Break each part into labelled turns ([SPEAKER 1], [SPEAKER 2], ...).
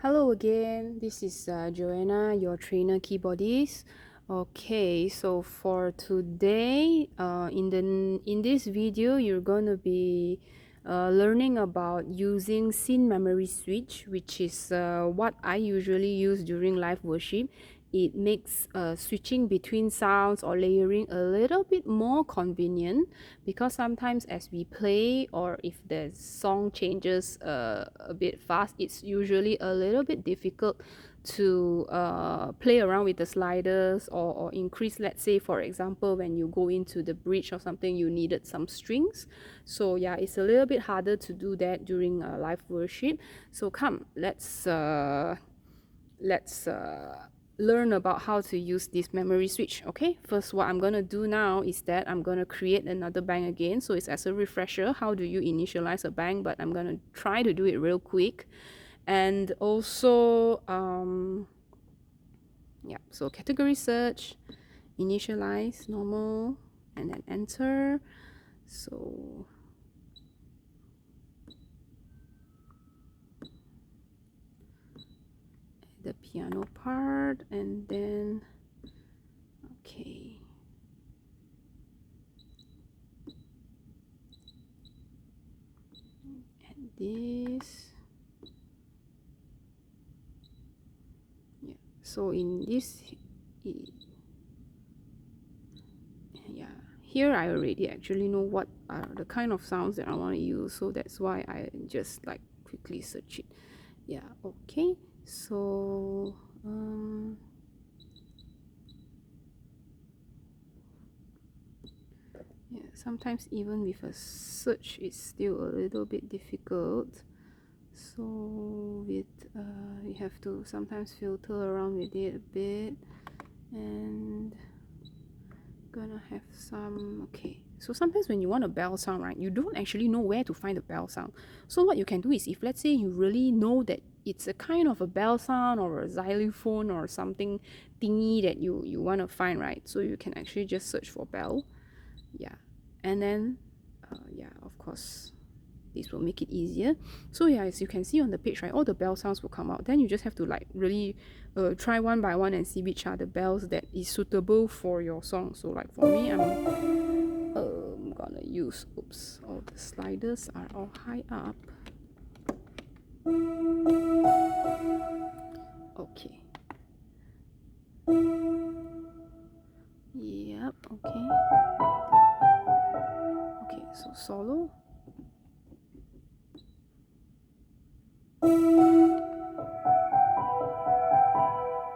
[SPEAKER 1] Hello again, this is Joanna, your trainer keyboardist. Okay, so for today, in this video, you're going to be learning about using scene memory switch, which is what I usually use during live worship. It makes switching between sounds or layering a little bit more convenient, because sometimes as we play or if the song changes a bit fast, it's usually a little bit difficult to play around with the sliders or increase. Let's say, for example, when you go into the bridge or something, you needed some strings. So yeah, it's a little bit harder to do that during live worship. So come, let's learn about how to use this memory switch. Okay, first what I'm gonna do now is that I'm gonna create another bank again. So it's as a refresher, how do you initialize a bank, but I'm gonna try to do it real quick. And also yeah, so category search, initialize, normal, and then enter. So the piano part, and then okay, and this, yeah. So in this, yeah, here I already actually know what are the kind of sounds that I want to use, so that's why I just like quickly search it. Yeah, okay. So yeah, sometimes even with a search it's still a little bit difficult. So with you have to sometimes filter around with it a bit, and gonna have some. Okay, so sometimes when you want a bell sound, right, you don't actually know where to find the bell sound. So what you can do is, if let's say you really know that it's a kind of a bell sound or a xylophone or something thingy that you want to find, right, so you can actually just search for bell. Yeah, and then yeah, of course this will make it easier. So yeah, as you can see on the page, right, all the bell sounds will come out. Then you just have to like really try one by one and see which are the bells that is suitable for your song. So like for me, I'm gonna use, oops, all the sliders are all high up. Okay. Yep, okay. Okay, so solo.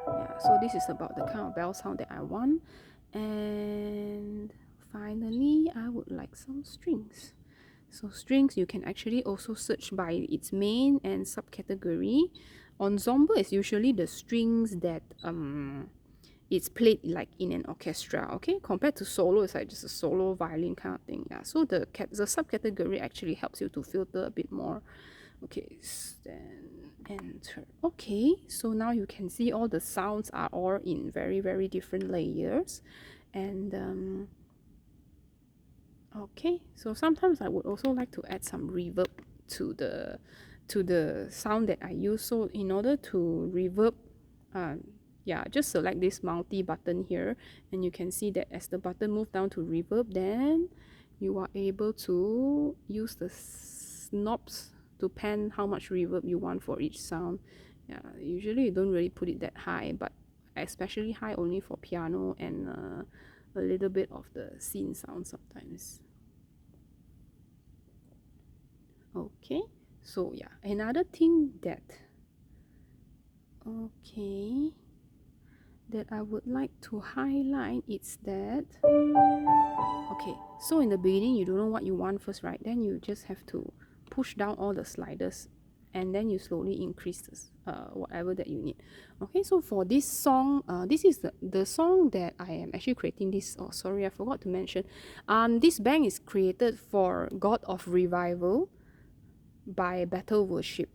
[SPEAKER 1] Yeah, so this is about the kind of bell sound that I want. And finally, I would like some strings. So strings, you can actually also search by its main and subcategory. Ensemble is usually the strings that it's played like in an orchestra, okay? Compared to solo, it's like just a solo violin kind of thing. Yeah, so the subcategory actually helps you to filter a bit more. Okay, then enter. Okay, so now you can see all the sounds are all in very different layers. And okay, so sometimes I would also like to add some reverb to the sound that I use. So in order to reverb, yeah, just select this multi button here, and you can see that as the button move down to reverb, then you are able to use the knobs to pan how much reverb you want for each sound. Yeah, usually you don't really put it that high, but especially high only for piano and a little bit of the scene sound sometimes. Okay, so yeah, another thing that that I would like to highlight is that, okay, so in the beginning you don't know what you want first, right? Then you just have to push down all the sliders, and then you slowly increase this, whatever that you need. Okay, so for this song, this is the song that I am actually creating this. Oh, sorry, I forgot to mention. This bank is created for God of Revival by Battle Worship.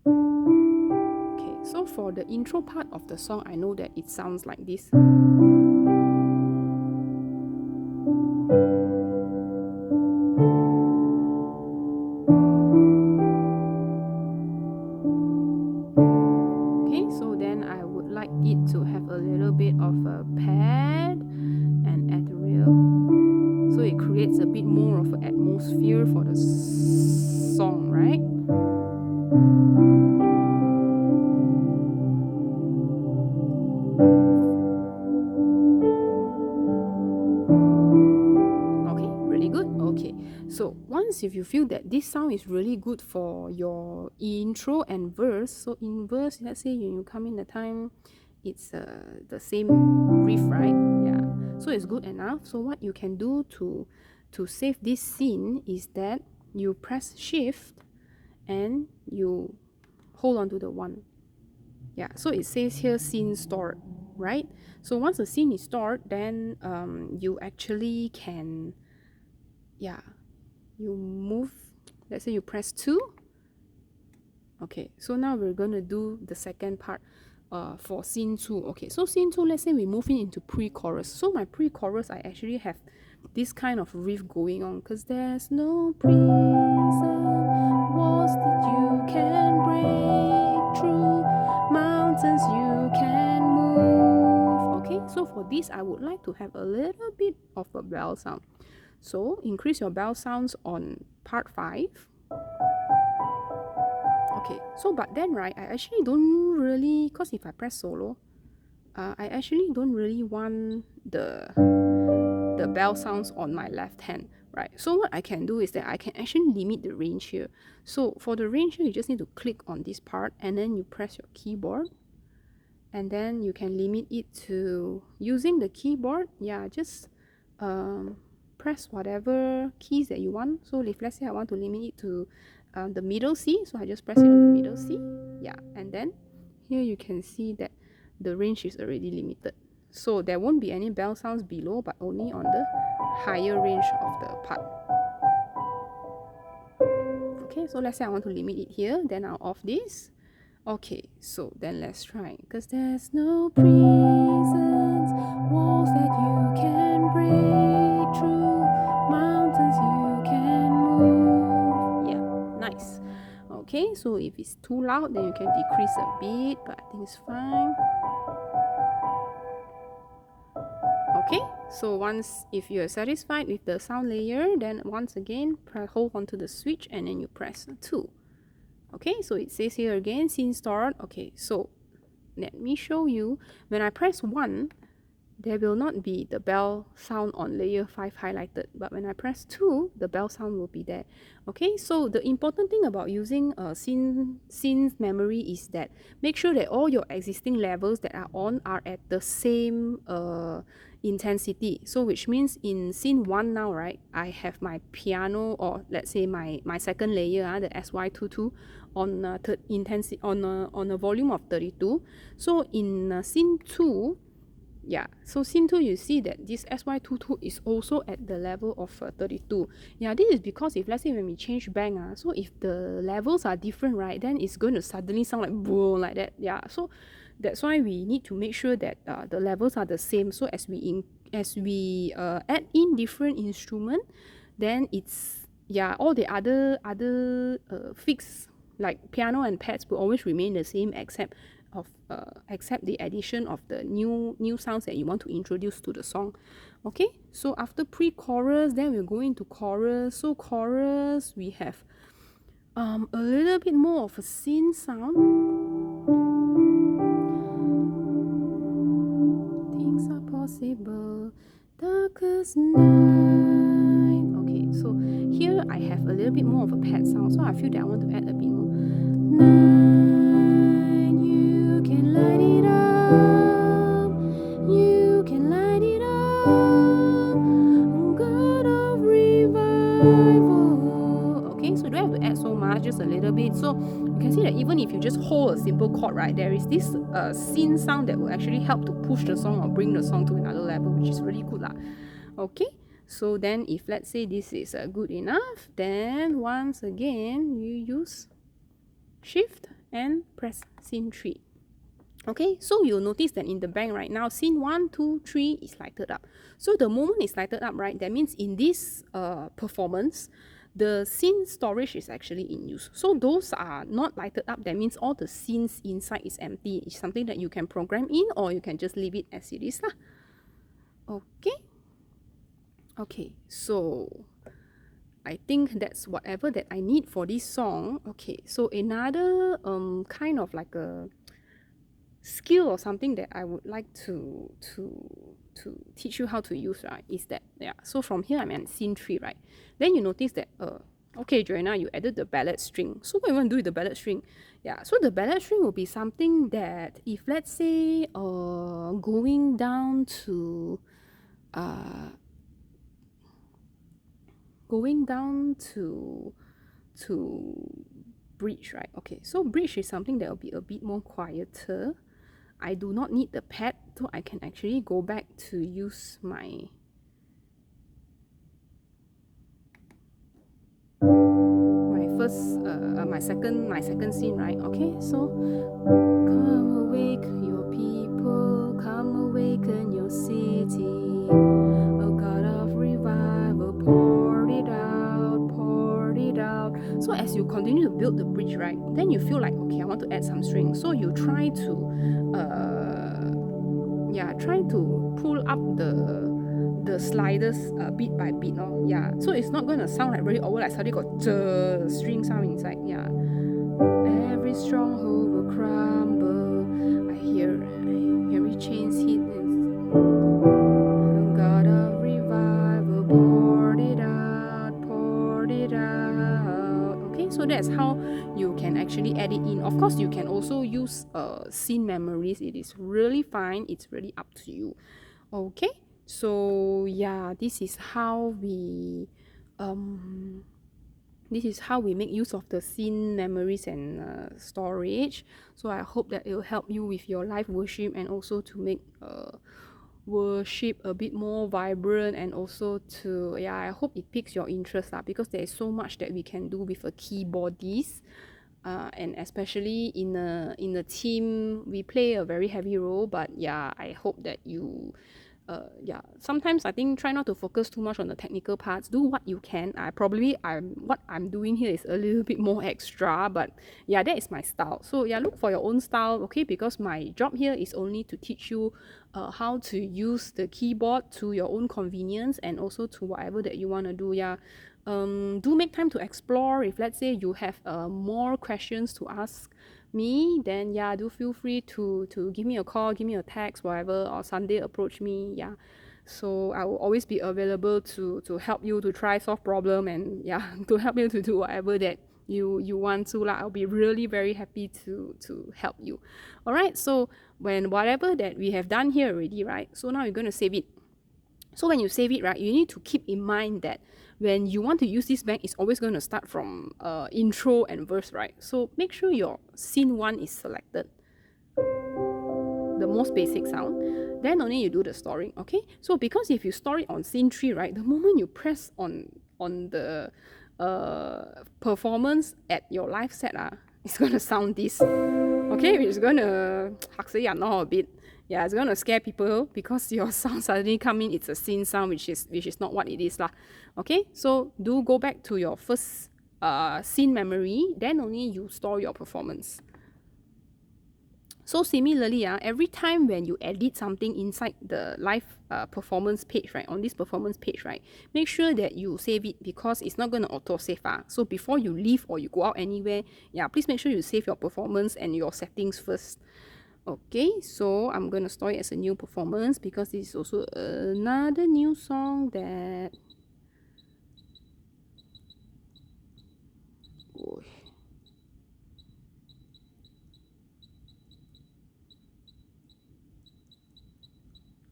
[SPEAKER 1] Okay, so for the intro part of the song, I know that it sounds like this. atmosphere for the song, right? Okay, really good. Okay, so once if you feel that this sound is really good for your intro and verse, so in verse, let's say you come in the time, it's the same riff, right? Yeah, so it's good enough. So what you can do to save this scene is that you press shift and you hold on to the 1. Yeah, so it says here scene stored, right? So once the scene is stored, then you actually can, yeah, you move, let's say you press 2. Okay, so now we're going to do the second part for scene 2. Okay, so scene 2, let's say we move into pre-chorus. So my pre-chorus, I actually have this kind of riff going on, because there's no prison walls that you can break through, mountains you can move. Okay, so for this, I would like to have a little bit of a bell sound. So increase your bell sounds on part 5. Okay, so but then right, I actually don't really, because if I press solo, I actually don't really want the bell sounds on my left hand, right? So what I can do is that I can actually limit the range here. So for the range here, you just need to click on this part and then you press your keyboard, and then you can limit it to using the keyboard. Yeah, just press whatever keys that you want. So if let's say I want to limit it to the middle C, so I just press it on the middle C. Yeah, and then here you can see that the range is already limited. So there won't be any bell sounds below, but only on the higher range of the part. Okay, so let's say I want to limit it here, then I'll off this. Okay, so then let's try. Because there's no prisons, walls that you can break through, mountains you can move. Yeah, nice. Okay, so if it's too loud, then you can decrease a bit, but I think it's fine. Okay, so once if you're satisfied with the sound layer, then once again hold onto the switch and then you press 2. Okay, so it says here again scene stored. Okay, so let me show you. When I press 1, there will not be the bell sound on layer 5 highlighted, but when I press 2, the bell sound will be there. Okay, so the important thing about using scene memory is that make sure that all your existing levels that are on are at the same intensity. So which means in scene 1 now, right, I have my piano, or let's say my second layer, the SY22, on intensity on a volume of 32. So in scene 2, yeah, so scene 2, you see that this SY22 is also at the level of 32. Yeah, this is because if let's say when we change bank, so if the levels are different, right, then it's going to suddenly sound like boom, like that. Yeah, so that's why we need to make sure that the levels are the same. So as we add in different instrument, then it's, yeah, all the other fixed like piano and pads will always remain the same, except the addition of the new sounds that you want to introduce to the song. Okay, so after pre-chorus, then we'll go into chorus. So chorus, we have a little bit more of a scene sound. Things are possible, darkest night. Okay, so here I have a little bit more of a pad sound, so I feel that I want to add a bit more. Night, you can light it up, you can light it up, God of revival. Okay, so you don't have to add so much, just a little bit. So you can see that even if you just hold a simple chord, right, there is this scene sound that will actually help to push the song or bring the song to another level, which is really good lah. Okay, so then if let's say this is good enough, then once again you use shift and press scene 3. Okay, so you'll notice that in the bank right now, scene 1, 2, 3 is lighted up. So the moment it's lighted up, right, that means in this performance, the scene storage is actually in use. So those are not lighted up, that means all the scenes inside is empty. It's something that you can program in, or you can just leave it as it is lah. Okay. Okay, so I think that's whatever that I need for this song. Okay, so another kind of like a skill or something that I would like to teach you how to use, right, is that, yeah, so from here I'm at scene 3, right? Then you notice that okay, Joanna, you added the ballad string. So what you want to do with the ballad string? Yeah, so the ballad string will be something that if, let's say, going down to bridge, right? Okay, so bridge is something that will be a bit more quieter. I do not need the pad, so I can actually go back to use my my second scene, right? Okay, so come awake your people, come awaken your city, a God of revival, pour it out, pour it out. So as you continue to build the bridge, right, then you feel like, okay, I want to add some strings. So you try to try to pull up the sliders bit by bit, yeah. So it's not going to sound like very over, like suddenly got the string sound inside, yeah. Every stronghold will crumble. I hear every chains hit. God of revival, poured it out, poured it out. Okay, so that's how you can actually add it in. Of course, you can also use scene memories. It is really fine. It's really up to you. Okay, so yeah, this is how we make use of the scene memories and storage. So I hope that it will help you with your live worship and also to make worship a bit more vibrant, and also to, yeah, I hope it piques your interest because there is so much that we can do with a keyboardist. And especially in a team, we play a very heavy role. But yeah, I hope that you sometimes I think try not to focus too much on the technical parts. Do what you can. What I'm doing here is a little bit more extra, but yeah, that is my style. So yeah, look for your own style, okay? Because my job here is only to teach you how to use the keyboard to your own convenience, and also to whatever that you want to do. Yeah, do make time to explore. If let's say you have more questions to ask me, then yeah, do feel free to give me a call, give me a text, whatever, or Sunday approach me. Yeah, so I will always be available to help you to try solve problem, and yeah, to help you to do whatever that you want to lah. I'll be really very happy to help you. All right, so when whatever that we have done here already, right, so now you're going to save it. So when you save it, right, you need to keep in mind that when you want to use this bank, it's always going to start from intro and verse, right? So make sure your scene 1 is selected, the most basic sound. Then only you do the storing, okay? So because if you store it on scene 3, right, the moment you press on the performance at your live set, it's going to sound this, okay? Which is going to a bit. Yeah, it's going to scare people because your sound suddenly come in, it's a scene sound, which is not what it is lah. Okay, so do go back to your first scene memory, then only you store your performance. So similarly, every time when you edit something inside the live performance page, right, on this performance page, right, make sure that you save it, because it's not going to auto-save. So before you leave or you go out anywhere, yeah, please make sure you save your performance and your settings first. Okay, so I'm going to store it as a new performance, because this is also another new song that...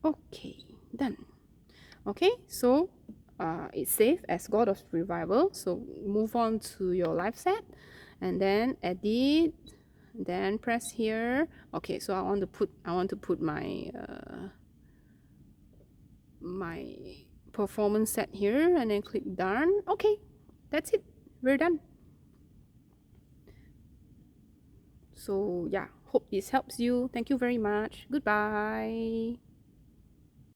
[SPEAKER 1] Okay, done. Okay, so it's saved as God of Revival. So move on to your live set, and then edit, then press here. Okay, so I want to put my my performance set here, and then click done. Okay, that's it, we're done. So yeah, hope this helps you. Thank you very much. Goodbye.